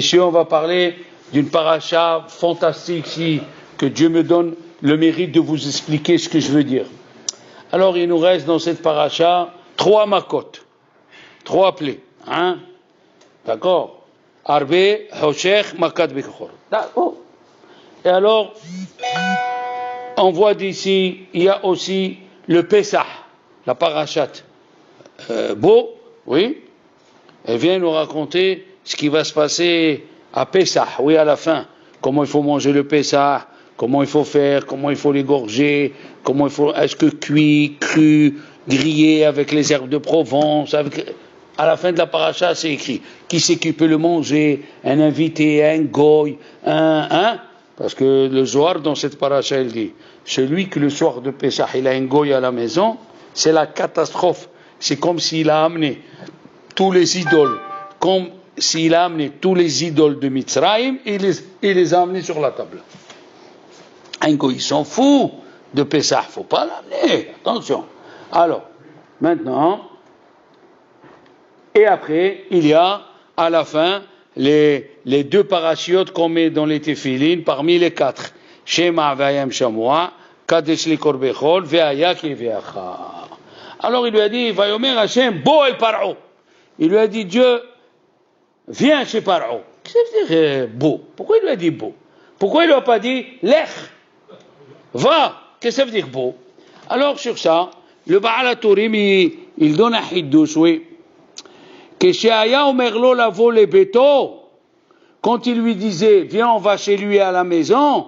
Ici, on va parler d'une paracha fantastique, si que Dieu me donne le mérite de vous expliquer ce que je veux dire. Alors, il nous reste dans cette paracha 3 makot, 3 plaies, hein? D'accord? Arbe, Hoshech, Makat Bekachor. D'accord. Et alors, on voit d'ici, il y a aussi le Pesach, la parachat. Beau, oui. Elle vient nous raconter ce qui va se passer à Pesach, oui, à la fin. Comment il faut manger le Pesach, comment il faut faire, comment il faut l'égorger, comment il faut, est-ce que cuit, cru, grillé avec les herbes de Provence, avec... À la fin de la paracha, c'est écrit qui c'est qui peut le manger, un invité, un goy, parce que le Zohar dans cette paracha, il dit celui que le soir de Pesach il a un goy à la maison, c'est la catastrophe. C'est comme s'il a amené tous les idoles, comme s'il a amené tous les idoles de Mitzrayim et les a amenés sur la table. Un goy, il s'en fout de Pesach, faut pas l'amener, attention. Alors, maintenant. Et après, il y a, à la fin, les 2 parachiotes qu'on met dans les téphilines, parmi les 4. Shema vayam shamua, kadesh li korbechol, ve'aya ki ve'acha. Alors il lui a dit, vayomer Hashem, bo el Paro. Il lui a dit, Dieu, viens chez Paro. Qu'est-ce que ça veut dire beau? Pourquoi il lui a dit beau? Pourquoi il lui a pas dit, lech, va? Qu'est-ce que ça veut dire beau? Alors sur ça, le Baal HaTurim, il donne un hiddouch, oui. Quand il lui disait viens on va chez lui à la maison,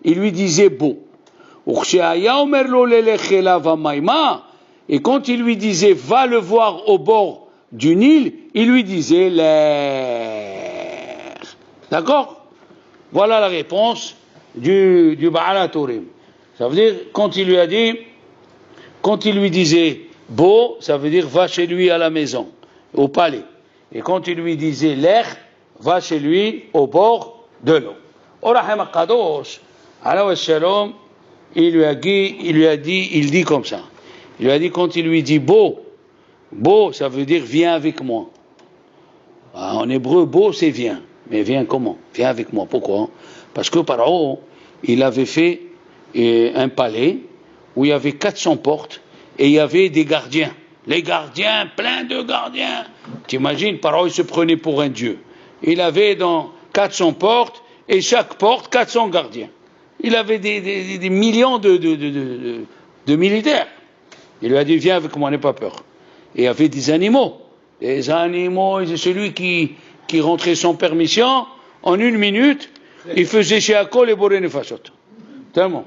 il lui disait beau. Et quand il lui disait va le voir au bord du Nil, il lui disait l'air. D'accord? Voilà la réponse du Baal HaTurim. Ça veut dire quand il lui disait beau, ça veut dire va chez lui à la maison, au palais. Et quand il lui disait l'air, va chez lui au bord de l'eau. Orachem HaKadosh, alav shalom, il dit comme ça. Il lui a dit quand il lui dit beau, ça veut dire viens avec moi. En hébreu, beau c'est viens. Mais viens comment? Viens avec moi. Pourquoi? Parce que Paro, il avait fait un palais où il y avait 400 portes et il y avait des gardiens. Les gardiens, plein de gardiens. T'imagines, Paro, il se prenait pour un dieu. Il avait dans 400 portes et chaque porte 400 gardiens. Il avait des millions de militaires. Il lui a dit viens avec moi, n'aie pas peur. Et il y avait des animaux. Les animaux, celui qui rentrait sans permission, en 1 minute, il faisait chez Akol et Boré Nefashot. Tellement.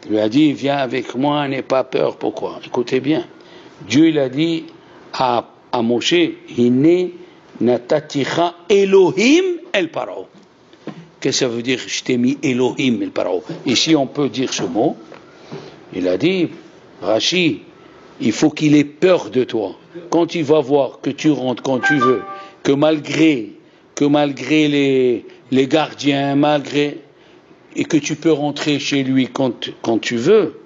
Il lui a dit viens avec moi, n'aie pas peur. Pourquoi? Écoutez bien. Dieu il a dit à Moshe Hine nataticha Elohim el Paro. Qu'est-ce que ça veut dire? Je t'ai mis Elohim el Paro. Ici on peut dire ce mot. Il a dit Rashi, il faut qu'il ait peur de toi. Quand il va voir que tu rentres quand tu veux, que malgré les gardiens, et que tu peux rentrer chez lui quand tu veux,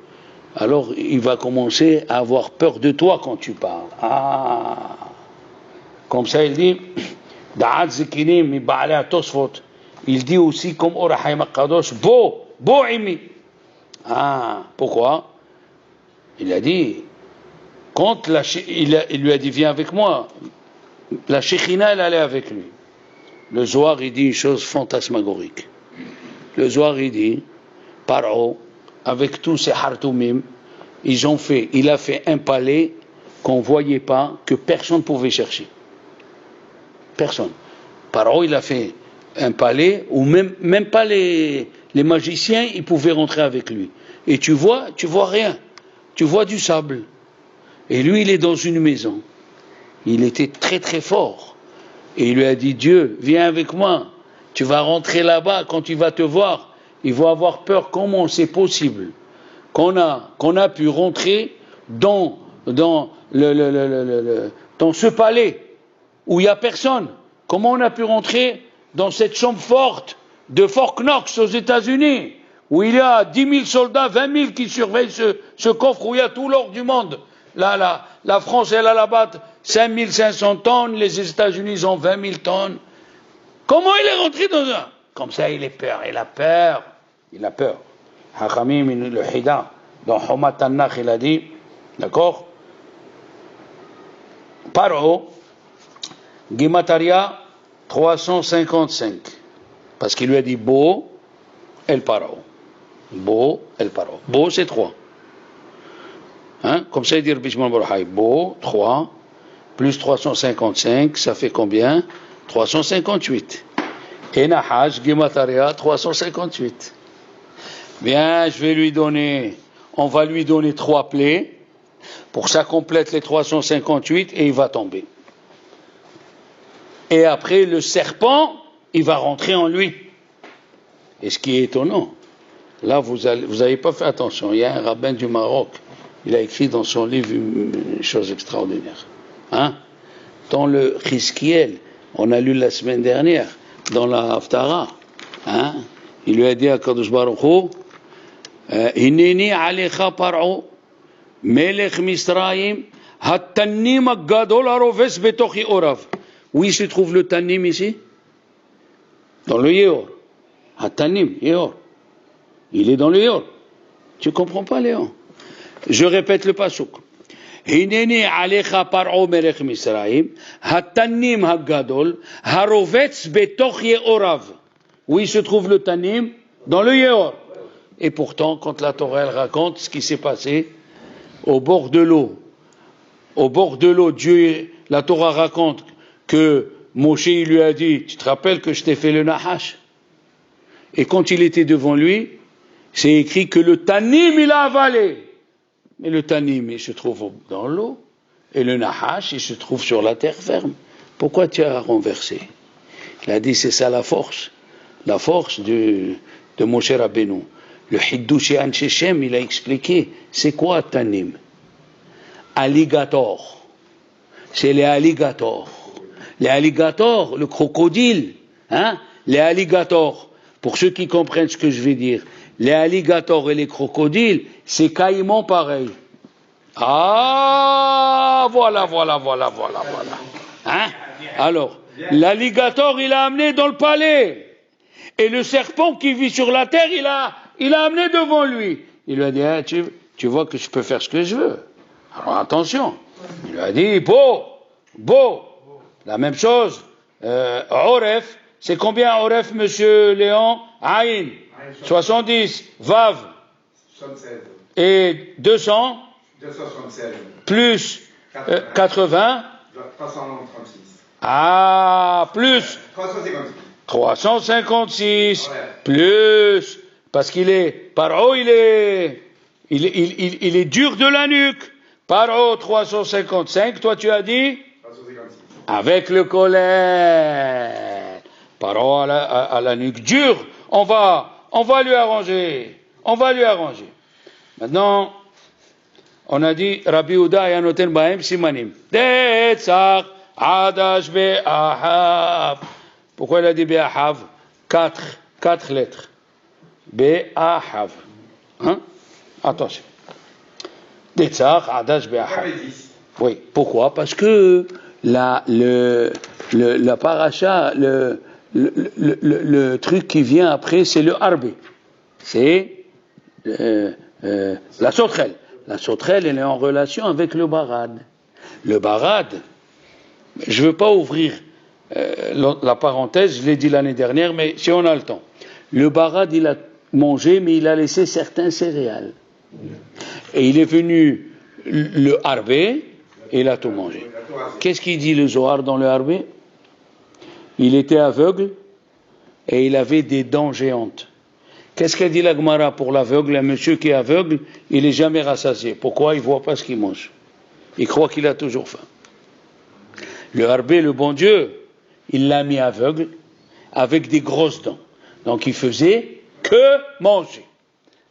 alors il va commencer à avoir peur de toi quand tu parles. Comme ça il dit, Da'at Zikinim mi Ba'alei Tosfot, il dit aussi comme Orachem HaKadosh, Bo imi. Pourquoi? Il a dit, quand il lui a dit viens avec moi, la Shekhinah elle allait avec lui. Le Zohar il dit une chose fantasmagorique. Le Zohar il dit, Paro, avec tous ces hartoumim, il a fait un palais qu'on ne voyait pas, que personne ne pouvait chercher. Personne. Paro il a fait un palais où même pas les magiciens ils pouvaient rentrer avec lui. Et tu vois rien. Tu vois du sable. Et lui il est dans une maison. Il était très très fort. Et il lui a dit Dieu, viens avec moi. Tu vas rentrer là-bas, quand tu vas te voir, ils vont avoir peur. Comment c'est possible qu'on a pu rentrer dans ce palais où il n'y a personne? Comment on a pu rentrer dans cette chambre forte de Fort Knox aux États-Unis, où il y a 10 000 soldats, 20 000 qui surveillent ce coffre où il y a tout l'or du monde? la France, elle a là-bas 5500 tonnes, les États-Unis ont 20 000 tonnes. Comment il est rentré dans un... Comme ça, il a peur. Hachamim, le Hida, dans Homat Tanakh, il a dit, d'accord, Paro, Gimataria 355, parce qu'il lui a dit Bo, El Paro. Bo, El Paro. Bo, c'est 3. Hein? Comme ça, il dit Bishman Borhaï. Bo, 3, plus 355, ça fait combien? 358. Et Nahash, Gimataria 358. Bien, on va lui donner 3 plaies, pour ça complète les 358 et il va tomber. Et après, le serpent, il va rentrer en lui. Et ce qui est étonnant, là, vous n'avez pas fait attention, il y a un rabbin du Maroc, il a écrit dans son livre une chose extraordinaire. Hein? Dans le Chizkiel, on a lu la semaine dernière, dans la Haftara, hein? Il lui a dit à Kadosh Baruch Hu, Hineni alecha par'o, melech Misraim, hat-tannim ha-gadol ha-roves betoch ye'orav. Où il se trouve le tannim ici? Dans le Yeor. Ha-tannim, Yeor. Il est dans le Yeor. Tu comprends pas, Léon? Je répète le pasuk. Hineni alecha par'o melech Misraim, hat-tannim ha-gadol ha-roves betoch ye'orav. Où il se trouve le tannim? Dans le Yeor. Et pourtant, quand la Torah elle raconte ce qui s'est passé au bord de l'eau, la Torah raconte que Moshe il lui a dit, tu te rappelles que je t'ai fait le Nahash? Et quand il était devant lui, c'est écrit que le Tanim il a avalé. Mais le Tanim il se trouve dans l'eau, et le Nahash il se trouve sur la terre ferme. Pourquoi tu as renversé? Il a dit, c'est ça la force de Moshe Rabbeinu. Le Hiddush et Anshechem, il a expliqué, c'est quoi Tanim? Alligator. C'est les alligators. Les alligators, le crocodile, hein? Les alligators. Pour ceux qui comprennent ce que je vais dire, les alligators et les crocodiles, c'est caïman pareil. Ah, voilà. Hein? Alors, l'alligator, il a amené dans le palais. Et le serpent qui vit sur la terre, il a amené devant lui. Il lui a dit, hein, tu vois que je peux faire ce que je veux. Alors attention. Il lui a dit, beau. La même chose. Oref, c'est combien Oref, monsieur Léon? Aïn. 70. Vav. 76. Et 200. 276. Plus 80. 336. Ah, plus 356, plus, parce qu'il est, Paro, il est dur de la nuque. Paro 355, toi tu as dit 356. Avec le colère. Paro à la nuque dure, on va lui arranger. Maintenant, on a dit Rabbi Uda et Anoten Bahem Simanim. Detzach Adash Be'ahav. Pourquoi il a dit Be'ahav? 4 lettres. Be'ahav. Hein? Attention. Detzach Adash Be'ahav. Oui. Pourquoi? Parce que la paracha, le truc qui vient après, c'est le harbi. C'est la sauterelle. La sauterelle, elle est en relation avec le barad. Le barad, je ne veux pas ouvrir la parenthèse, je l'ai dit l'année dernière, mais si on a le temps. Le barad, il a mangé, mais il a laissé certains céréales. Et il est venu le harbé, et il a tout mangé. Qu'est-ce qu'il dit le Zohar dans le harbé? Il était aveugle, et il avait des dents géantes. Qu'est-ce qu'a dit la Gemara pour l'aveugle? Un monsieur qui est aveugle, il n'est jamais rassasié. Pourquoi? Il ne voit pas ce qu'il mange. Il croit qu'il a toujours faim. Le harbé, le bon Dieu, il l'a mis aveugle avec des grosses dents. Donc il faisait que manger.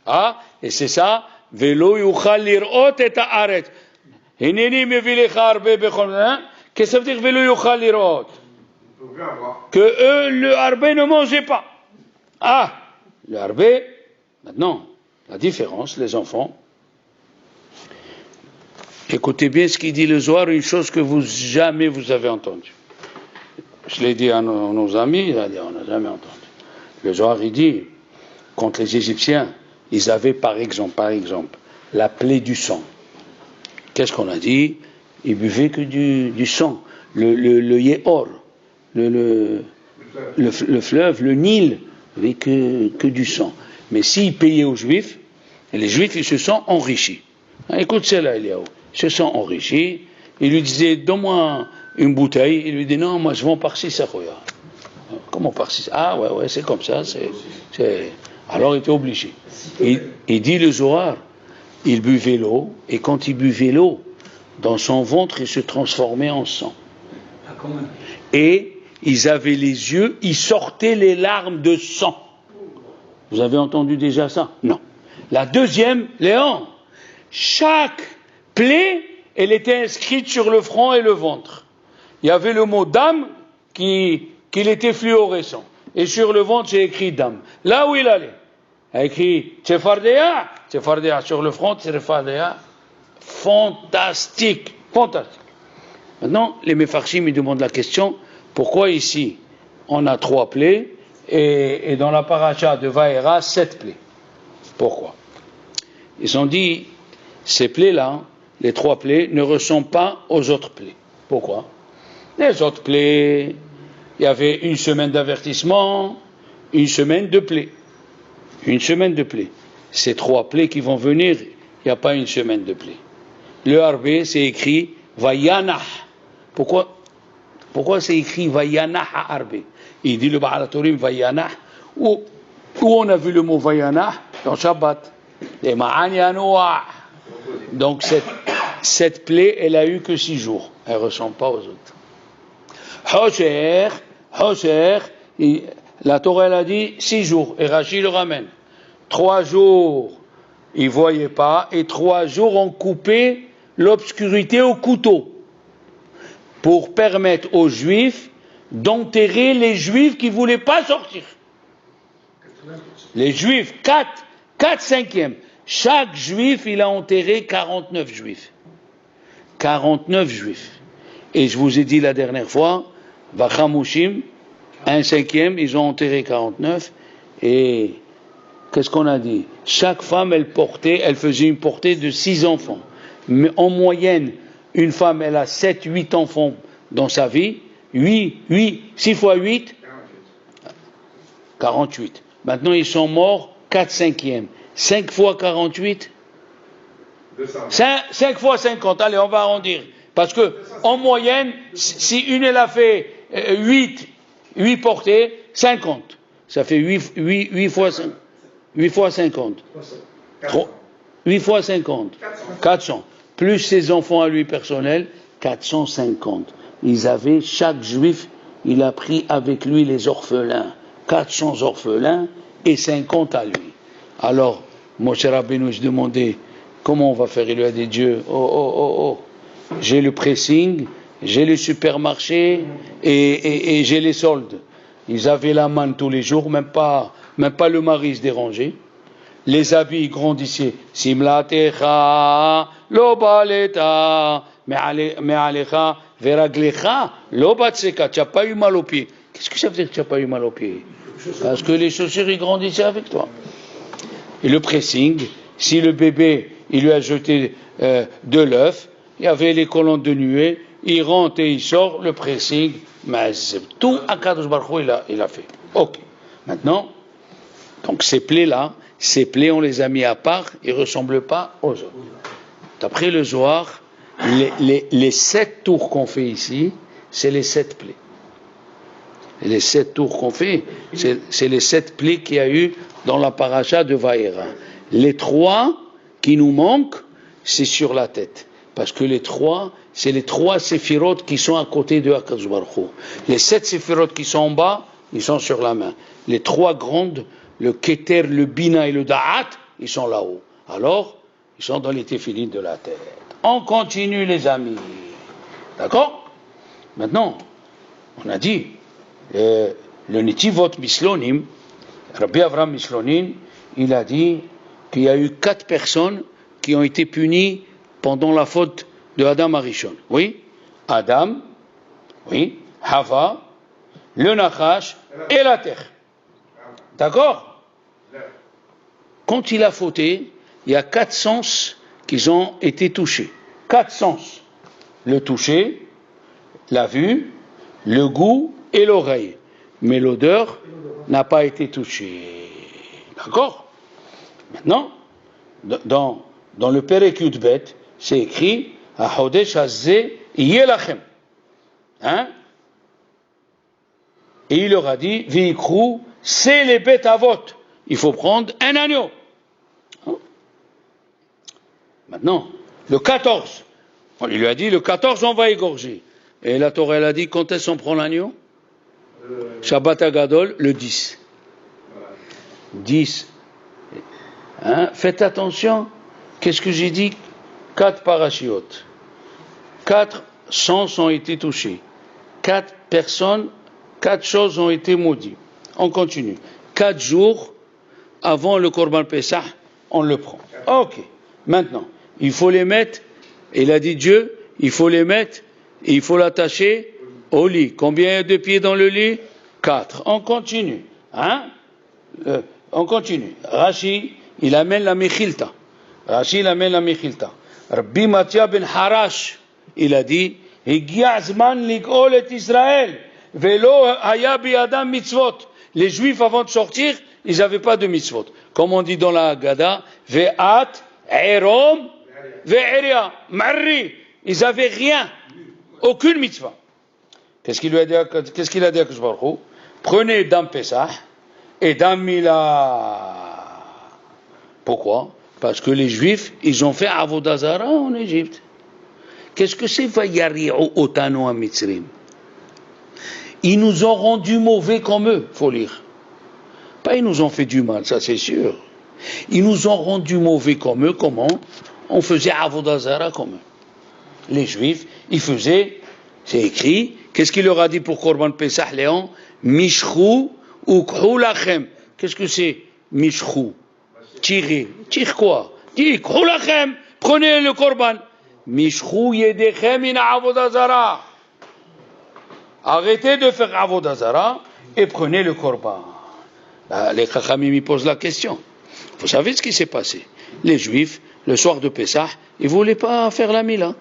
Ah, et c'est ça. Velo yuchal lirot et haaretz. Hineni mevi lecha harbé bechol. Qu'est-ce que ça veut dire velo yuchal lirot? Que eux, le harbé ne mangeait pas. Ah, le harbé, maintenant, la différence, les enfants. Écoutez bien ce qu'il dit le Zohar, une chose que jamais vous avez entendue. Je l'ai dit à nos amis, on n'a jamais entendu. Le Zohar, il dit, contre les Égyptiens, ils avaient par exemple, la plaie du sang. Qu'est-ce qu'on a dit? Ils buvaient que du sang. Le Yéhor, le fleuve, le Nil, avait que du sang. Mais s'ils payaient aux Juifs, les Juifs, ils se sont enrichis. Écoute celle-là, Eliaou. Ils se sont enrichis. Ils lui disaient, donne-moi une bouteille. Il lui dit, non, moi je vends par 6 à Khoya. Comment par 6? Ah ouais, c'est comme ça. Alors il était obligé. Il dit le Zohar, il buvait l'eau, et quand il buvait l'eau, dans son ventre, il se transformait en sang. Et ils avaient les yeux, ils sortaient les larmes de sang. Vous avez entendu déjà ça? Non. La deuxième, Léon, chaque plaie, elle était inscrite sur le front et le ventre. Il y avait le mot dam qu'il était fluorescent. Et sur le ventre, j'ai écrit dam. Là où il allait, il a écrit Tchefardéa, sur le front, Tchefardéa. Fantastique. Maintenant, les Mefarshim, ils demandent la question, pourquoi ici, on a 3 plaies, et dans la paracha de Vaera, 7 plaies? Pourquoi? Ils ont dit, ces plaies-là, les 3 plaies, ne ressemblent pas aux autres plaies. Pourquoi? Les autres plaies, il y avait une semaine d'avertissement, une semaine de plaies. Une semaine de plaies. Ces 3 plaies qui vont venir, il n'y a pas une semaine de plaies. Le Harbé, c'est écrit Vayanah. Pourquoi c'est écrit Vayanah à Harbé? Il dit le Baal HaTurim Vayanah. Où on a vu le mot Vayanah? Dans Shabbat. Les Ma'an Yanoua. Donc cette plaie, elle a eu que 6 jours. Elle ne ressemble pas aux autres. Hosher, la Torah elle a dit 6 jours. Et Rashi le ramène. 3 jours, ils ne voyaient pas. Et 3 jours, on coupait l'obscurité au couteau. Pour permettre aux Juifs d'enterrer les Juifs qui ne voulaient pas sortir. Les Juifs, 4/5. Chaque Juif, il a enterré 49 Juifs. 49 Juifs. Et je vous ai dit la dernière fois, Vachamushim, 1/5, ils ont enterré 49. Et qu'est-ce qu'on a dit? Chaque femme, elle faisait une portée de 6 enfants. Mais en moyenne, une femme, elle a 7-8 enfants dans sa vie. 6 fois 8, 48. Maintenant, ils sont morts 4/5. 5 fois 48, 5 fois 50. Allez, on va arrondir. Parce que, en moyenne, si une, elle a fait 8 portées, 50. Ça fait 8 fois 50. 8 fois 50. 8 fois 50. 400. Plus ses enfants à lui personnels, 450. Chaque Juif, il a pris avec lui les orphelins. 400 orphelins et 50 à lui. Alors, Moshe Rabbeinu, je demandais, comment on va faire? Il lui a dit, Dieu, j'ai le pressing, j'ai le supermarché et j'ai les soldes. Ils avaient la manne tous les jours, même pas le mari se dérangeait. Les habits grandissaient. Simlatecha, lo baleta, me'alecha, veraglecha, lo batseka. Tu n'as pas eu mal aux pieds. Qu'est-ce que ça veut dire que tu n'as pas eu mal aux pieds? Parce que les chaussures, ils grandissaient avec toi. Et le pressing, si le bébé, il lui a jeté de l'œuf, il y avait les colonnes de nuée, il rentre et il sort, le pressing, mais tout Akadosh Baruch Hu, il a fait. Ok. Maintenant, donc ces plaies-là, on les a mis à part, ils ne ressemblent pas aux autres. D'après le Zohar, les 7 tours qu'on fait ici, c'est les 7 plaies. Et les 7 tours qu'on fait, c'est les 7 plaies qu'il y a eu dans la paracha de Vaïra. Les 3 qui nous manquent, c'est sur la tête. Parce que les 3, c'est les 3 séphirotes qui sont à côté de Akadosh Baruch Hu. Les 7 séphirotes qui sont en bas, ils sont sur la main. Les 3 grandes, le Keter, le Bina et le Da'at, ils sont là-haut. Alors, ils sont dans les téphilines de la tête. On continue, les amis. D'accord? Maintenant, on a dit, le Netivot Mislonim, Rabbi Avraham Mislonim, il a dit qu'il y a eu 4 personnes qui ont été punies pendant la faute de Adam Arishon. Oui, Adam, oui, Hava, le Nachash et la terre. D'accord? Quand il a fauté, il y a 4 sens qui ont été touchés. 4 sens. Le toucher, la vue, le goût et l'oreille. Mais l'odeur n'a pas été touchée. D'accord? Maintenant, dans le Perek Yudbet, c'est écrit Ahodesh Hazeh Yelachem. Hein? Et il leur a dit Vikrou, c'est les bêtes à vote. Il faut prendre un agneau. Hein? Maintenant, le 14. Il lui a dit le 14, on va égorger. Et la Torah, elle a dit quand est-ce qu'on prend l'agneau? Shabbat Agadol, le 10. 10. Hein? Faites attention. Qu'est-ce que j'ai dit? 4 parachiotes. 4 sens ont été touchés. 4 personnes, 4 choses ont été maudites. On continue. 4 jours avant le Korban Pessah, on le prend. Ok. Maintenant, il faut les mettre, il a dit Dieu, il faut les mettre, et il faut l'attacher au lit. Combien de pieds dans le lit? 4. On continue. Hein? On continue. Rashi, il amène la Mechilta. Rashi, il amène la Mechilta. Rabbi Matia ben Harash, il a dit, Higia zman lig'ol et Israël, velo haya bi'adam mitzvot. Les Juifs, avant de sortir, ils n'avaient pas de mitzvot. Comme on dit dans la Haggadah, ve'at, erom, ve'eria, marri. Ils n'avaient rien. Aucune mitzvah. Qu'est-ce qu'il a dit à Kadosh Baruch Hu? Prenez Dam Pesach et Dam Mila. Pourquoi? Parce que les Juifs, ils ont fait Avodah Zara en Égypte. Qu'est-ce que c'est Vayari'u otanu ha-Mitzrim? Ils nous ont rendus mauvais comme eux, faut lire. Pas ils nous ont fait du mal, ça c'est sûr. Ils nous ont rendus mauvais comme eux, comment? On faisait Avodah Zara comme eux. Les Juifs, ils faisaient, c'est écrit, qu'est-ce qu'il leur a dit pour Korban Pesach, Léon? Mishchou ou K'hou lachem. Qu'est-ce que c'est Mishchou? Tirer. Tire quoi? Dis K'hou lachem, prenez le Korban. Mishchou yedechem in Avodah Zara. Arrêtez de faire Avodah Zara et prenez le Korban. Les Chachamim ils posent la question. Vous savez ce qui s'est passé? Les Juifs, le soir de Pesach, ils ne voulaient pas faire la Mila.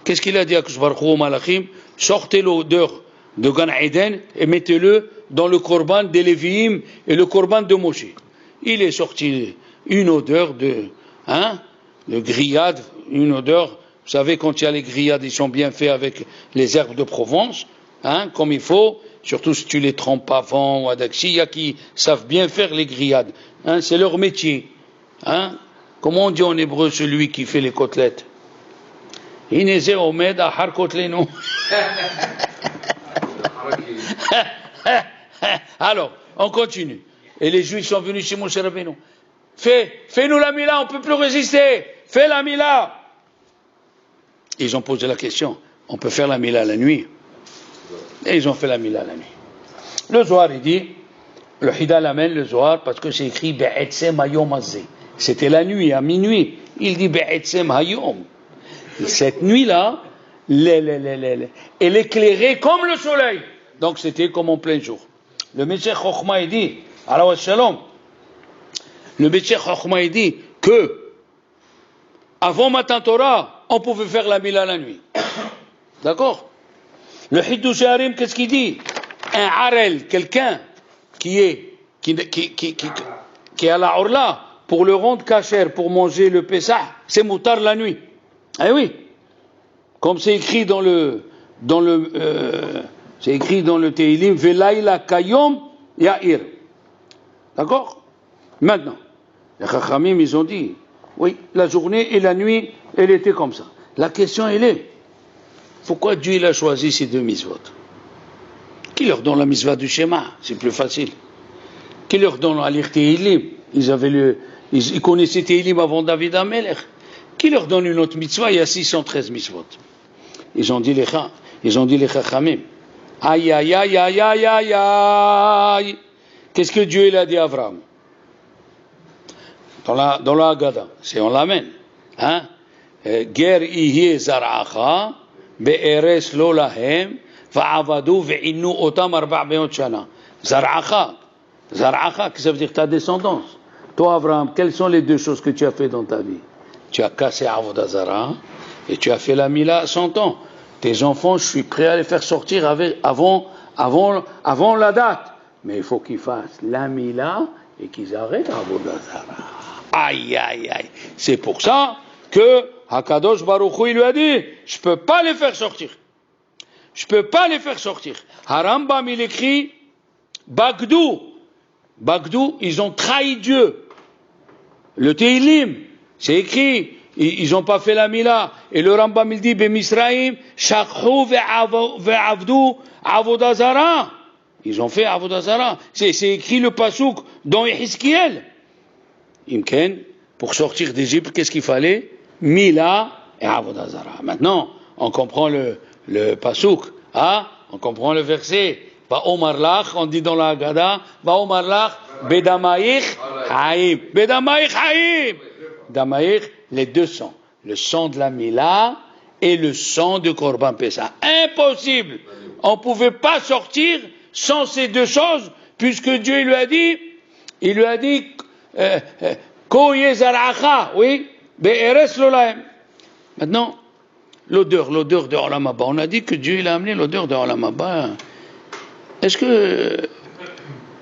Qu'est-ce qu'il a dit à Akadosh Baruch Hu au Malachim? Sortez l'odeur de Gan Eden et mettez-le dans le Korban des Lévi'im et le Korban de Moshe. Il est sorti une odeur de grillade, une odeur. Vous savez, quand il y a les grillades, ils sont bien faits avec les herbes de Provence, comme il faut, surtout si tu les trempes avant ou avec. Il y a qui savent bien faire les grillades. C'est leur métier. Comment on dit en hébreu celui qui fait les côtelettes? Ineze omed ahar kotlenu. Alors, on continue. Et les Juifs sont venus chez Moshe Rabbeinu. Fais-nous la Mila, on ne peut plus résister. Fais la Mila. Ils ont posé la question. On peut faire la Mila la nuit. Et ils ont fait la Mila la nuit. Le Zohar, il dit, le Hida l'amène le Zohar parce que c'est écrit Be'etzem hayom hazeh. C'était la nuit, à minuit. Il dit Be'etzem hayom. Cette nuit-là, elle éclairait comme le soleil. Donc c'était comme en plein jour. Le Meshech Chochma, il dit, alors Shalom, le Meshech Chochma, il dit que avant Matan Torah, on pouvait faire la Mila la nuit. D'accord? Le Hiddush Harim, qu'est-ce qu'il dit? Un Harel, quelqu'un qui est à la Orla, pour le rendre kasher, pour manger le Pessah, c'est moutar la nuit. Eh oui, comme c'est écrit dans le Teilim, Velaïla Kayom Ya'ir. D'accord? Maintenant, les Chachamim, ils ont dit, oui, la journée et la nuit, elle était comme ça. La question, elle est, pourquoi Dieu il a choisi ces 2 mitzvot? Qui leur donne la mitzvah du Shema? C'est plus facile. Qui leur donne à lire Teilim? Ils connaissaient Teilim avant David Amelech. Qui leur donne une autre mitzvah? Il y a 613 mitzvot. Ils ont dit les Chachamim. Aïe, aïe, aïe, aïe, aïe, aïe, aïe. Qu'est-ce que Dieu il a dit à Abraham? Dans la Haggadah, on l'amène. Ger iye zar'acha, be'eres lo lahem, va'avadu ve'innu otam arba' be'ot shana. Zar'acha, qu'est-ce que ça veut dire ta descendance? Toi, Abraham, quelles sont les deux choses que tu as fait dans ta vie? Tu as cassé Avodah Zarah et tu as fait la Mila à 100 ans. Tes enfants, je suis prêt à les faire sortir avant la date. Mais il faut qu'ils fassent la Mila et qu'ils arrêtent Avodah Zarah. Aïe, aïe, aïe. C'est pour ça que Hakadosh Baruch Hu, il lui a dit, je peux pas les faire sortir. Je peux pas les faire sortir. Harambam, il écrit, Bagdou, ils ont trahi Dieu. Le Teilim, c'est écrit, ils n'ont pas fait la Mila. Et le Rambam, il dit, Bemisraïm, Shakhu ve'avdu Avodah Zarah. Ils ont fait Avodah Zarah. C'est écrit le Pasouk dans Hiskiel. Imken, pour sortir d'Égypte, qu'est-ce qu'il fallait? Mila et Avodah Zarah. Maintenant, on comprend le Pasouk. Hein? On comprend le verset. Va Omar Lach, on dit dans la Haggadah, Va Omar Lach, Bedamaïch Haïm. Bedamaïch Haïm. Damaïch, les deux sangs. Le sang de la Mila et le sang de Korban Pessah. Impossible. On ne pouvait pas sortir sans ces deux choses, puisque Dieu lui a dit, Ko yezaracha, oui, be'eres lolahem. Maintenant, l'odeur de Olam Haba. On a dit que Dieu il a amené l'odeur de Olam Haba. Est-ce que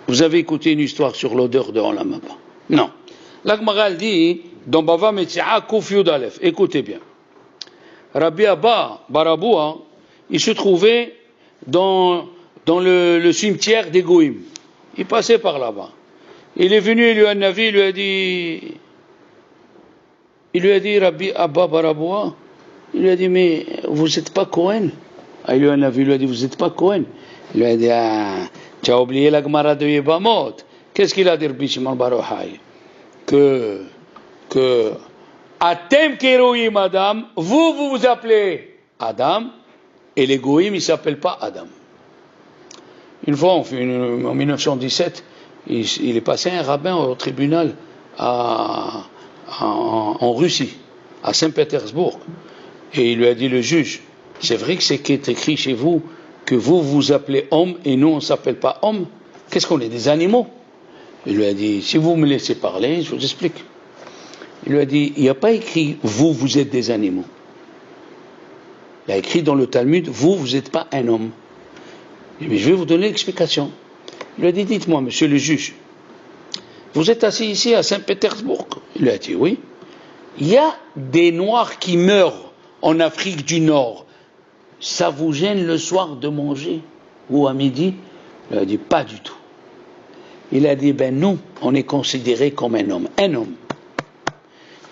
vous avez écouté une histoire sur l'odeur de Olam Haba? Non. La Gemara dit, dans Bava Metsi'a Kuf Yud Aleph, écoutez bien. Rabbi Abba Baraboua, il se trouvait dans le cimetière des Goïm. Il passait par là-bas. Il est venu, il lui a un avis, il lui a dit, Rabbi Abba Baraboua, il lui a dit, mais vous n'êtes pas Cohen? Il lui a un avis, il lui a dit, vous n'êtes pas Cohen? Il lui a dit, tu as oublié la Gemara de Yebamot. Qu'est-ce qu'il a dit, Rabbi Shimon Bar Yochai? Que Atem Keroïm Adam, vous vous appelez Adam, et les Goïm, ils ne s'appellent pas Adam. Une fois, en 1917, il est passé un rabbin au tribunal en Russie, à Saint-Pétersbourg, et il lui a dit, le juge, c'est vrai que c'est qui est écrit chez vous que vous vous appelez homme et nous on ne s'appelle pas homme? Qu'est-ce qu'on est, des animaux? Il lui a dit, si vous me laissez parler, je vous explique. Il lui a dit, il n'y a pas écrit vous êtes des animaux. Il a écrit dans le Talmud, vous n'êtes pas un homme. Il dit, je vais vous donner l'explication. Il lui a dit, dites-moi, monsieur le juge, vous êtes assis ici à Saint-Pétersbourg? Il lui a dit, oui. Il y a des Noirs qui meurent en Afrique du Nord. Ça vous gêne le soir de manger? Ou à midi? Il a dit, pas du tout. Il a dit, nous, on est considéré comme un homme. Un homme.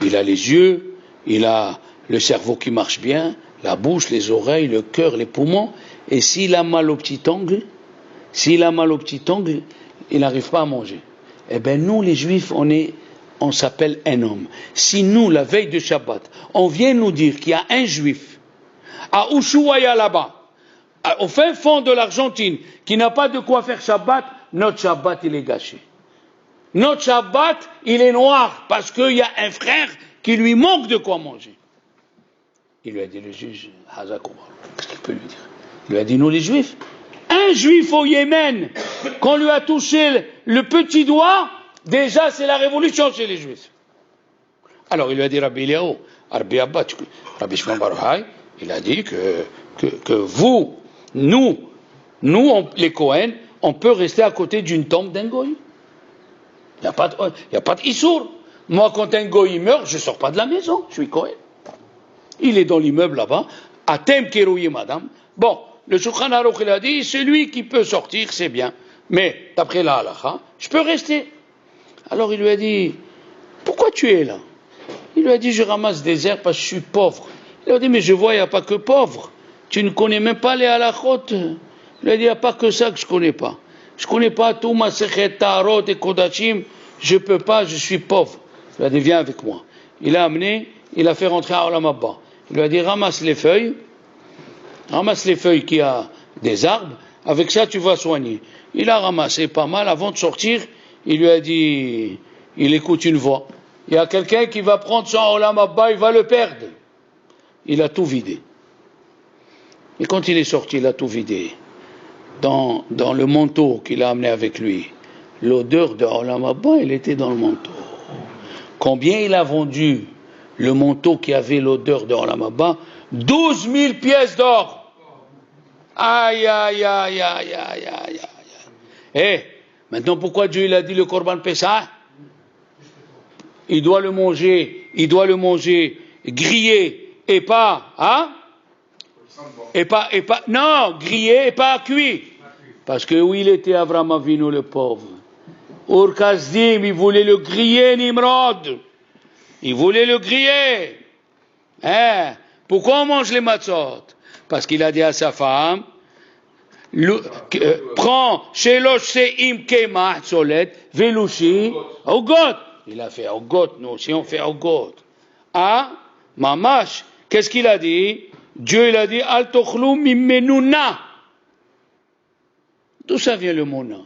Il a les yeux, il a le cerveau qui marche bien, la bouche, les oreilles, le cœur, les poumons. Et s'il a mal au petit ongle, il n'arrive pas à manger. Eh bien, nous, les Juifs, on s'appelle un homme. Si nous, la veille de Shabbat, on vient nous dire qu'il y a un Juif à Ushuaïa là-bas, au fin fond de l'Argentine, qui n'a pas de quoi faire Shabbat, notre Shabbat, il est gâché. Notre Shabbat, il est noir, parce qu'il y a un frère qui lui manque de quoi manger. Il lui a dit, le juge, qu'est-ce qu'il peut lui dire? Il lui a dit, nous les Juifs, un Juif au Yémen, qu'on lui a touché le petit doigt, déjà c'est la révolution chez les Juifs. Alors il lui a dit, Rabbi Eliyahu, Rabbi Abba, Rabbi Shimon Bar Yochai, il a dit que vous, nous, les Cohen, on peut rester à côté d'une tombe d'un goy. Il n'y a pas de Issour. Moi, quand un goy meurt, je ne sors pas de la maison, je suis Cohen. Il est dans l'immeuble là-bas, Atem Kerouyim Madame. Bon, le Shulchan Aruch, il a dit, celui qui peut sortir, c'est bien. Mais, d'après la halakha, je peux rester. Alors il lui a dit, pourquoi tu es là? Il lui a dit, je ramasse des herbes parce que je suis pauvre. Il lui a dit, mais je vois, il n'y a pas que pauvre. Tu ne connais même pas les halakhot. Il lui a dit, il n'y a pas que ça que je ne connais pas. Je ne connais pas tout, Masechet, Tarot et Kodachim. Je ne peux pas, je suis pauvre. Il lui a dit, viens avec moi. Il l'a amené, il a fait rentrer à Olam Haba. Il lui a dit, ramasse les feuilles qui a des arbres, avec ça tu vas soigner. Il a ramassé pas mal, avant de sortir, il lui a dit, il écoute une voix. Il y a quelqu'un qui va prendre son Olam Haba, il va le perdre. il a tout vidé. Et quand il est sorti, il a tout vidé. Dans le manteau qu'il a amené avec lui, l'odeur de Olam Haba, il était dans le manteau. Combien il a vendu le manteau qui avait l'odeur de Olam Haba? 12 000 pièces d'or. Aïe, aïe, aïe, aïe, aïe, aïe, aïe. Eh, maintenant pourquoi Dieu il a dit le Korban Pessah? Il doit le manger grillé et pas, hein? Non, grillé et pas cuit. Parce que où il était Avraham Avinu le pauvre? Ur Kasdim, il voulait le griller, Nimrod. Il voulait le griller. Hein? Pourquoi on mange les matzot? Parce qu'il a dit à sa femme, prends shelosh se'im kemah tzolet velushi ogot. Il a fait ogot, nous aussi on fait ogot. Ah, mamash, qu'est-ce qu'il a dit? Dieu il a dit al tochlu mimmenuna. D'où ça vient le mot na?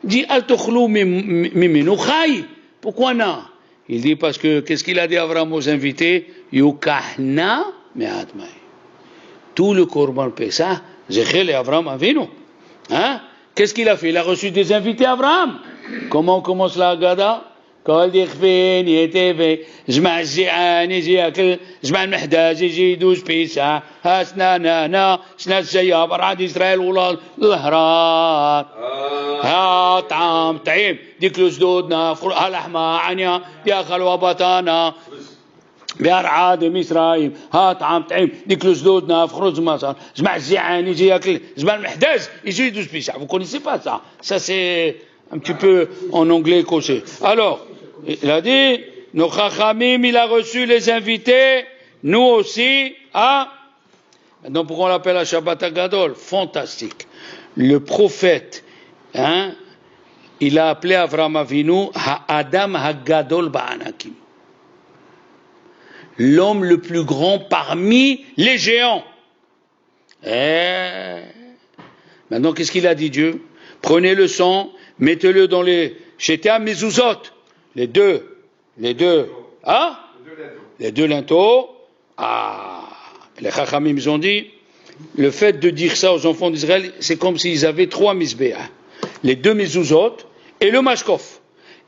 Il dit al tochlu mimmenu chay. Pourquoi na? Il dit parce que qu'est-ce qu'il a dit Avraham aux invités? Yukahna me'atmai. Tout le Korban Pessah, Zechel et Avraham Avinu. Hein? Qu'est-ce qu'il a fait? Il a reçu des invités Avraham. Comment on commence la Haggadah? قال يخفين يتفي جمع الزعان يجي ياكل جمع المحداج يجي يدوز بيسا ها سنانا سنا الزياب رعد اسرائيل ولا الهرات ها طعام طعيم ديك الجدودنا ها لحمه عنيا يا خلوه بطانا بأرعاد مصرايم ها طعام طعيم ديك الجدودنا خروج مصر جمع الزعان يجي ياكل جمع المحداج يجي يدوز بيسا. Vous connaissez pas ça? Ça c'est un petit peu en anglais causé. Alors il a dit, nos chachamim, il a reçu les invités, nous aussi, ah. Maintenant, pourquoi on l'appelle à Shabbat Hagadol? Fantastique. Le prophète, hein, il a appelé Avraham Avinu Ha'adam Hagadol Ba'anakim. L'homme le plus grand parmi les géants. Maintenant, qu'est-ce qu'il a dit Dieu? Prenez le sang, mettez-le dans les Shetea Mezuzot. Les deux, hein? Les deux linteaux. Ah, les Chachamim ont dit, le fait de dire ça aux enfants d'Israël, c'est comme s'ils avaient 3 misbéa. Les 2 mezuzot et le mashkof.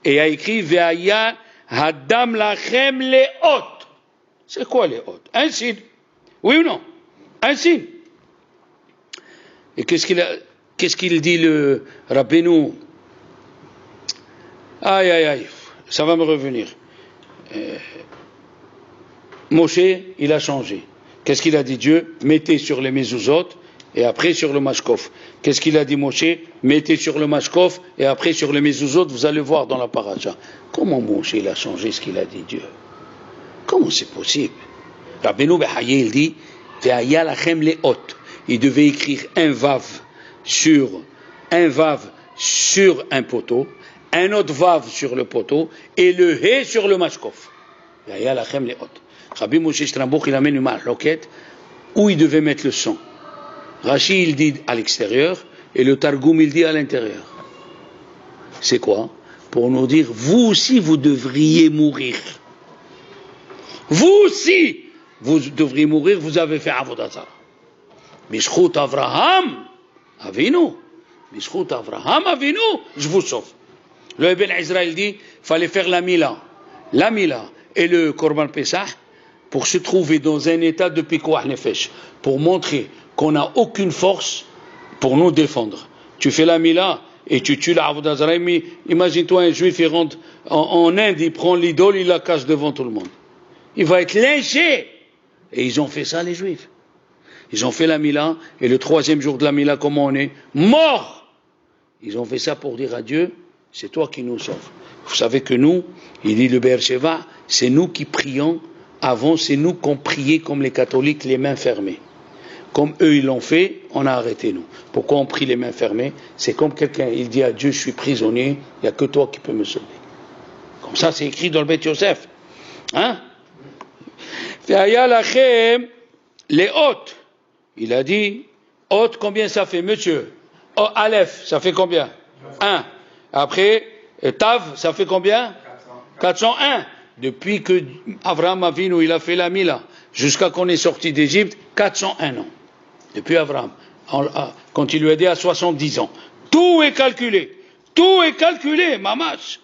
Et il a écrit, Ve'aya hadam lachem le'ot. C'est quoi le'ot? Un signe. Oui ou non? Un signe. Et qu'est-ce qu'il dit le Rabbeinu? Aïe, aïe, aïe. Ça va me revenir. Moshe, il a changé. Qu'est-ce qu'il a dit Dieu? Mettez sur les mezuzot et après sur le mashkof. Qu'est-ce qu'il a dit Moshe? Mettez sur le mashkof et après sur les mezuzot, vous allez voir dans la paracha. Comment Moshe il a changé ce qu'il a dit Dieu? Comment c'est possible? Rabbeinu Behaye il dit Ve'aya lachem le'ot. Il devait écrire un vav sur un poteau, un autre vav sur le poteau et le hé sur le mashkof. Rabbi Moshe Strambouk il amène une marloquette où il devait mettre le sang. Rashi il dit à l'extérieur et le Targum il dit à l'intérieur. C'est quoi? Pour nous dire, vous aussi vous devriez mourir. Vous aussi vous devriez mourir, vous avez fait Avodat Zarah. Bishchut Avraham Avinu, Bishchut Avraham Avinu, je vous sauve. Le Ben Israël dit, fallait faire la Mila et le Korban Pessah pour se trouver dans un état de Pikuach Nefesh, pour montrer qu'on n'a aucune force pour nous défendre. Tu fais la Mila et tu tues la Avodah Zarah, mais imagine-toi un juif, il rentre en Inde, il prend l'idole, il la cache devant tout le monde. Il va être lynché. Et ils ont fait ça les juifs. Ils ont fait la Mila, et le 3e jour de la Mila, comment on est? Mort. Ils ont fait ça pour dire à Dieu, c'est toi qui nous sauves. Vous savez que nous, il dit le Be'er Sheva, c'est nous qui prions. Avant, c'est nous qu'on priait comme les catholiques, les mains fermées. Comme eux, ils l'ont fait, on a arrêté nous. Pourquoi on prie les mains fermées? C'est comme quelqu'un, il dit à Dieu, je suis prisonnier, il n'y a que toi qui peux me sauver. Comme ça, c'est écrit dans le Beth Yosef. Hein? Les hôtes. Il a dit, hôte, combien ça fait, monsieur? Oh, Aleph, ça fait combien? 1. Après, Tav, ça fait combien? 401. Depuis que Avraham Avinu, il a fait la Mila, jusqu'à qu'on est sorti d'Égypte, 401 ans. Depuis Abraham, quand il lui a dit à 70 ans. Tout est calculé, mamash.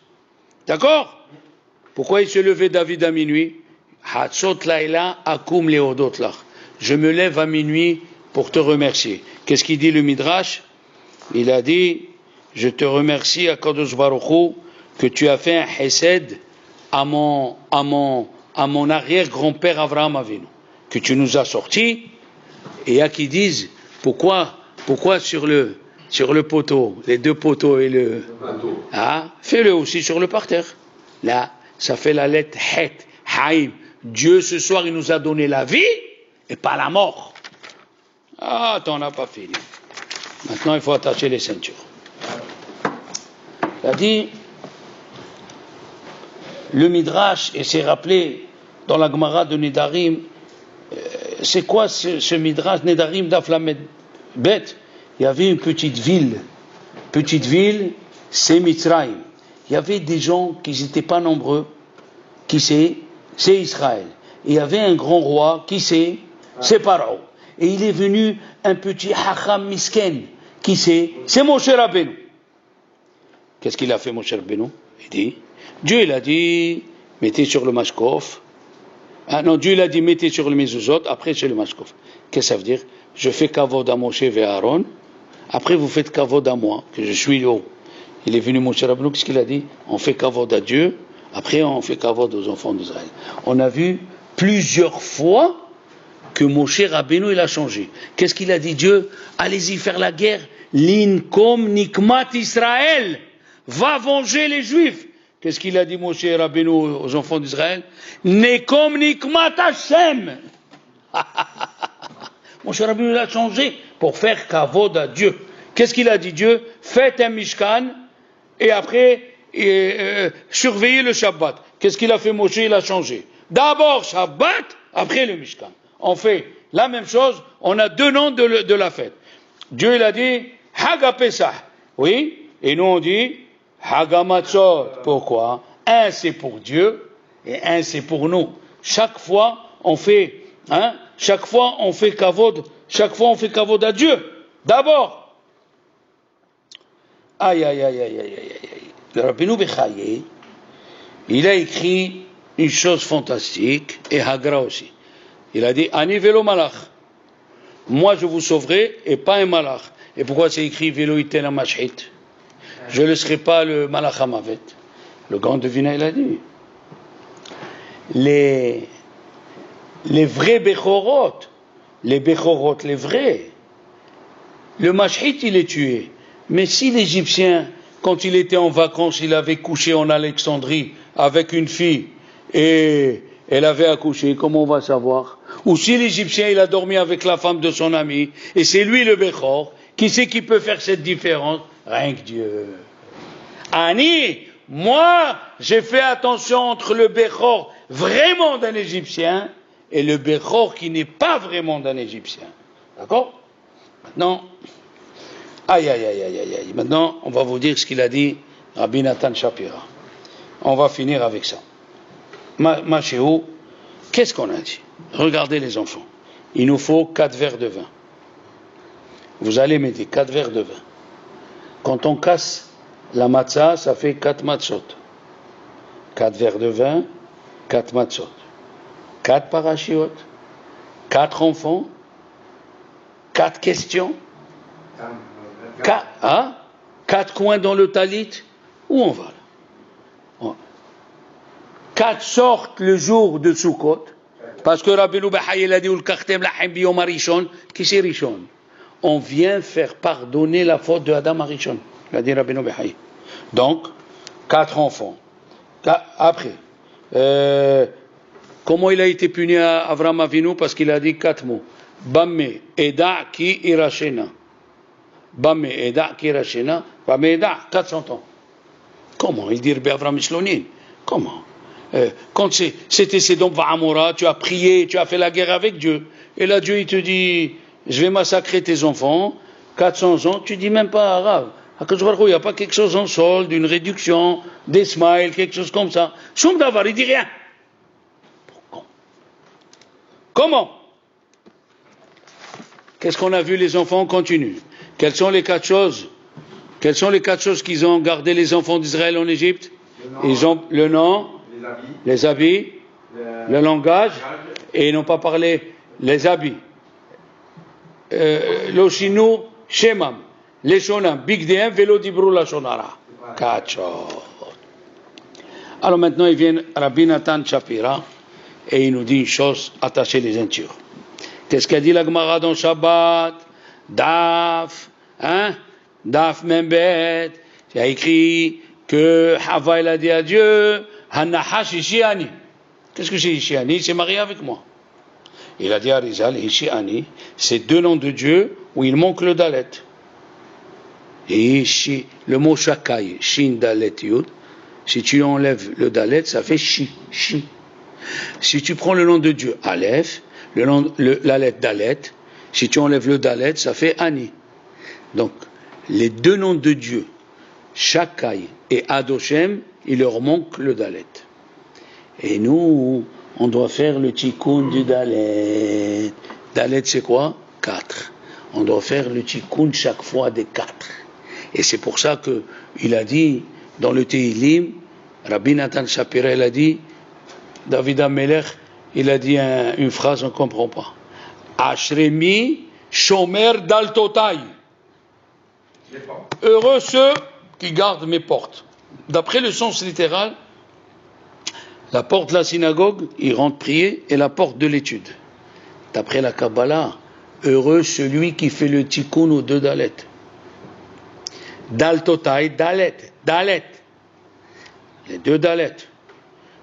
D'accord? Pourquoi il se levait David à minuit? Je me lève à minuit pour te remercier. Qu'est-ce qu'il dit le Midrash? Il a dit, je te remercie à Kadosh Baruch Hu que tu as fait un chesed à mon arrière-grand-père Avraham Avinu, que tu nous as sortis. Et il y a qui disent, pourquoi sur le poteau, les deux poteaux et le... Ah, fais-le aussi sur le parterre. Là, ça fait la lettre Het, Haïm. Dieu, ce soir, il nous a donné la vie et pas la mort. Ah, t'en as pas fini. Maintenant, il faut attacher les ceintures. Il a dit, le Midrash, et c'est rappelé dans la Gemara de Nedarim, c'est quoi ce Midrash Nedarim d'Aflamed Bet? Il y avait une petite ville, c'est Mitzrayim. Il y avait des gens qui n'étaient pas nombreux, qui c'est Israël. Et il y avait un grand roi, qui c'est Paro. Et il est venu un petit Hacham Misken, qui c'est Moshe Rabbeinu. Qu'est-ce qu'il a fait Moshe Rabbeinu? Dieu il a dit, mettez sur le mashkof. Ah non, Dieu il a dit, mettez sur le mezuzot, après sur le mashkof. Qu'est-ce que ça veut dire? Je fais kavod à Moshe et Aaron, après vous faites kavod à moi, que je suis haut. Il est venu Moshe Rabbeinu, qu'est-ce qu'il a dit? On fait kavod à Dieu, après on fait kavod aux enfants d'Israël. On a vu plusieurs fois que Moshe Rabbeinu il a changé. Qu'est-ce qu'il a dit Dieu? Allez-y faire la guerre. L'inkom nikmat Israël va venger les Juifs. Qu'est-ce qu'il a dit Moshe Rabbeinu aux enfants d'Israël? Nekom nikmat Hashem. Moshe Rabbeinu il a changé pour faire kavod à Dieu. Qu'est-ce qu'il a dit Dieu? Faites un mishkan et après surveillez le Shabbat. Qu'est-ce qu'il a fait Moshe? Il a changé. D'abord Shabbat, après le mishkan. On fait la même chose, on a deux noms de la fête. Dieu il a dit Haga Pesach, oui, et nous on dit Haga Matzot. Pourquoi? Un c'est pour Dieu et un c'est pour nous. Chaque fois on fait kavod, à Dieu. D'abord. Aïe. Le Rabbeinu Bechaye, il a écrit une chose fantastique et Hagra aussi. Il a dit Ani velo malach. Moi je vous sauverai et pas un malach. Et pourquoi c'est écrit velo iten amashhit? Je ne laisserai pas le malach amavet. Le grand devina il a dit. Les vrais bechorot, les vrais. Le mashhit il est tué. Mais si l'Égyptien, quand il était en vacances, il avait couché en Alexandrie avec une fille et elle avait accouché, comment on va savoir? Ou si l'Égyptien il a dormi avec la femme de son ami et c'est lui le Bechor, qui c'est qui peut faire cette différence? Rien que Dieu. Ani, moi j'ai fait attention entre le Bechor vraiment d'un Égyptien et le Bechor qui n'est pas vraiment d'un Égyptien. D'accord? Maintenant, aïe. Maintenant on va vous dire ce qu'il a dit Rabbi Nathan Shapira. On va finir avec ça. Machéo, qu'est-ce qu'on a dit? Regardez les enfants. Il nous faut 4 verres de vin. Vous allez m'aider, 4 verres de vin. Quand on casse la matzah, ça fait 4 matzot. 4 verres de vin, 4 matzot. 4 parachiotes, 4 enfants, 4 questions. 4 coins dans le talit. Où on va là? 4 sortent le jour de Sukkot, parce que Rabbeinu Bechaye a dit qui c'est Rishon? On vient faire pardonner la faute de Adam à Rishon, il a dit Rabbeinu Bechaye. Donc 4 enfants. Après, comment il a été puni à Avraham Avinu? Parce qu'il a dit 4 mots. Bamme eda ki irashena. Bamme eda ki irashena. Bamme eda 400 ans. Comment il dit Avraham Shlonin? Comment? Quand c'était Sédom Va'amora, tu as prié, tu as fait la guerre avec Dieu. Et là, Dieu, il te dit, je vais massacrer tes enfants, 400 ans, tu dis même pas arabe. Il n'y a pas quelque chose en solde, une réduction, des smiles, quelque chose comme ça. Soum d'avoir, il dit rien. Comment? Qu'est-ce qu'on a vu les enfants? On continue. Quelles sont les 4 choses? Quelles sont les 4 choses qu'ils ont gardé les enfants d'Israël en Égypte? Ils ont le nom, les habits, le langage, et ils n'ont pas parlé les habits. Loshinu Shemam, Leshonam, Bigdeem, Velo Dibru Lashonara. 4 choses. Alors maintenant, il vient Rabbi Nathan Shapira et il nous dit une chose, attachez les ceintures. Qu'est-ce qu'a dit la Gemara dans Shabbat? Daf, Daf Membet, il a écrit que Hava il a dit à Dieu, Hanahash Ishiani. Qu'est-ce que c'est Ishiani? Il s'est marié avec moi. Il a dit à Rizal, Ishiani, c'est 2 noms de Dieu où il manque le Dalet. Et le mot Shakai, Shin Dalet Yud, si tu enlèves le Dalet, ça fait Shi. Si tu prends le nom de Dieu, Aleph, la lettre Dalet, si tu enlèves le Dalet, ça fait Ani. Donc, les 2 noms de Dieu, Shakai et Adoshem, il leur manque le Dalet. Et nous, on doit faire le tikkun du Dalet. Dalet, c'est quoi? 4. On doit faire le tikkun chaque fois des 4. Et c'est pour ça qu'il a dit, dans le Tehillim, Rabbi Nathan Shapira, il a dit, David Amelech, il a dit une phrase, on ne comprend pas. Ashremi shomer daltotai. Heureux ceux qui gardent mes portes. D'après le sens littéral, la porte de la synagogue, il rentre prier, et la porte de l'étude. D'après la Kabbalah, heureux celui qui fait le tikkun aux 2 Dalet. Daltotai, Dalet. Les 2 Dalet.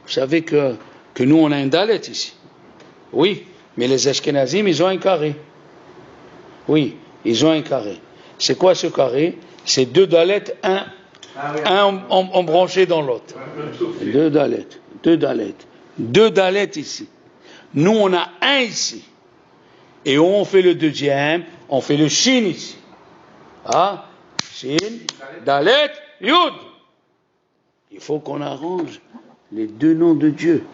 Vous savez que nous, on a un Dalet ici. Oui, mais les Ashkenazim, ils ont un carré. Oui, ils ont un carré. C'est quoi ce carré? C'est 2 Dalet, un embranché dans l'autre. 2 Dalet. 2 Dalet ici. Nous, on a un ici. Et on fait le deuxième, on fait le Shin ici. Shin, Dalet, Yud. Il faut qu'on arrange les 2 noms de Dieu.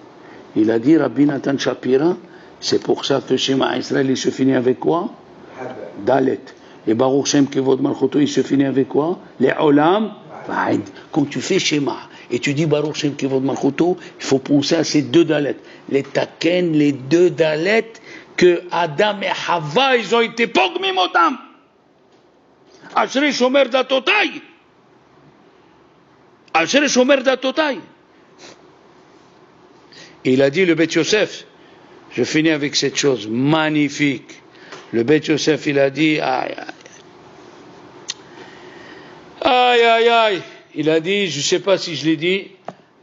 Il a dit, Rabbi Nathan Shapira, c'est pour ça que Shema Israël, il se finit avec quoi? Dalet. Et Baruch Shem Kevod Malchuto, il se finit avec quoi? Les Olam, Vaid. Quand tu fais Shema et tu dis Baruch Shem Kevod Malchuto, il faut penser à ces 2 Dalet. Les Taken, les 2 Dalet que Adam et Hava, ils ont été pogmim otam. Ashrei Shomer Datotai. Ashrei Shomer Datotai. Et il a dit, le Beth Yosef, je finis avec cette chose magnifique. Le Beth Yosef, il a dit, aïe. Il a dit, je ne sais pas si je l'ai dit,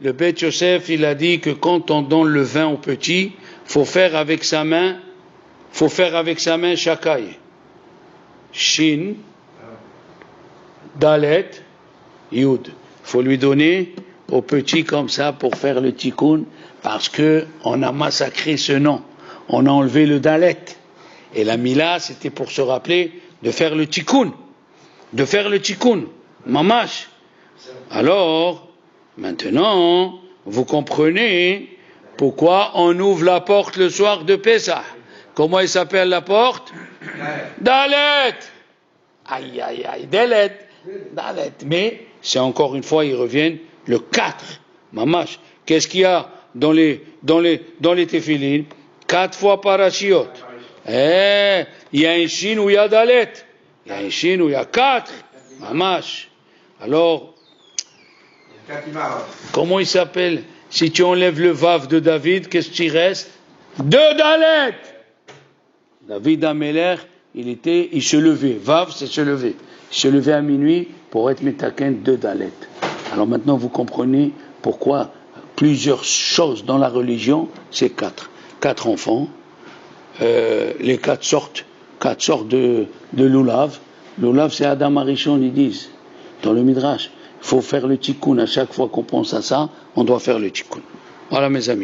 le Beth Yosef, il a dit que quand on donne le vin au petit, faut faire avec sa main Shakai. Shin, Dalet, Yud. Faut lui donner au petit comme ça pour faire le tikkun, parce que on a massacré ce nom. On a enlevé le Dalet. Et la Mila, c'était pour se rappeler de faire le tikkun. Mamash. Alors, maintenant, vous comprenez pourquoi on ouvre la porte le soir de Pessah. Comment il s'appelle la porte? Dalet. Aïe, Dalet. Mais, c'est encore une fois, ils reviennent le 4. Mamash. Qu'est-ce qu'il y a dans les téphilines? 4 fois parashiot. Il y a un shin où il y a Dalet. Il y a un shin où il y a 4. Mamash. Alors, comment il s'appelle? Si tu enlèves le vav de David, qu'est-ce qui reste? 2 Dalet. David Amelech, il se levait. Vav, c'est se lever. Il se levait à minuit pour être metaken 2 Dalet. Alors maintenant, vous comprenez pourquoi plusieurs choses dans la religion, c'est 4. 4 enfants, les 4 sortes de loulav. Loulav, c'est Adam Arishon, ils disent, dans le Midrash. Il faut faire le tikkun. À chaque fois qu'on pense à ça, on doit faire le tikkun. Voilà, mes amis.